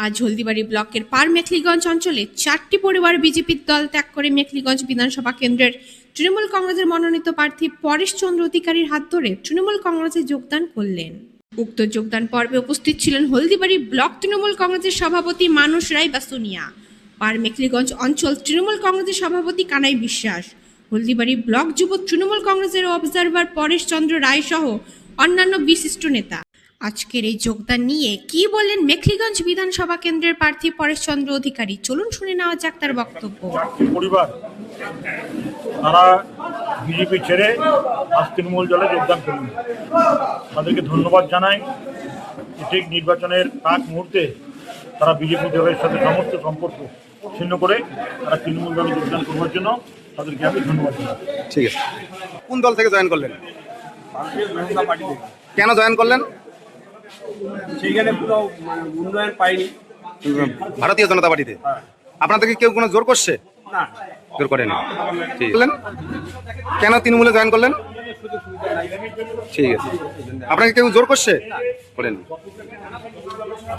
আজ হলদিবাড়ি ব্লকের পারমেখলিগঞ্জ অঞ্চলে 4টি পরিবার বিজেপির দল ত্যাগ করে মেখলিগঞ্জ বিধানসভা কেন্দ্রের তৃণমূল কংগ্রেসের মনোনীত প্রার্থী পরেশ চন্দ্র অধিকারীর হাত ধরে তৃণমূল কংগ্রেসে যোগদান করলেন। উক্ত যোগদান পর্বে উপস্থিত ছিলেন হলদিবাড়ি ব্লক তৃণমূল কংগ্রেসের সভাপতি মানুষ রায় বাসুনিয়া, পারমেখলিগঞ্জ অঞ্চল তৃণমূল কংগ্রেসের সভাপতি কানাই বিশ্বাস, হলদিবাড়ি ব্লক যুব তৃণমূল কংগ্রেসের অবজারভার পরেশ চন্দ্র রায় সহ অন্যান্য বিশিষ্ট নেতা। আজকের এই যোগদান নিয়ে কি বললেন মেখলিগঞ্জ বিধানসভা কেন্দ্রের প্রার্থী পরেশ চন্দ্র অধিকারী, চলুন শুনে নেওয়া যাক তার বক্তব্য। পরিবার তারা বিজেপি ছেড়ে আজ তৃণমূল দলে যোগদান করলেন, তাদেরকে ধন্যবাদ জানাই। ঠিক নির্বাচনের আগ মুহূর্তে তারা বিজেপি দলের সাথে সমস্ত সম্পর্ক ছিন্ন করে তারা তৃণমূল দলে যোগদান করবার জন্য তাদেরকে আমি ধন্যবাদ জানাই। ঠিক আছে, কোন দল থেকে জয়েন করলেন? ভারতীয় জনতা পার্টি থেকে। কেন জয়েন করলেন? সেইখানে পুরো উন্নয়ন পাইনি। ভারতীয় জনতা পার্টিতে। আপনাদেরকে কেউ কোনো জোর করছে? না, জোর করেনি। ঠিক আছে, কেন তৃণমূলে জয়েন করলেন? ঠিক আছে, আপনাকে কেউ জোর করছে? করেনি।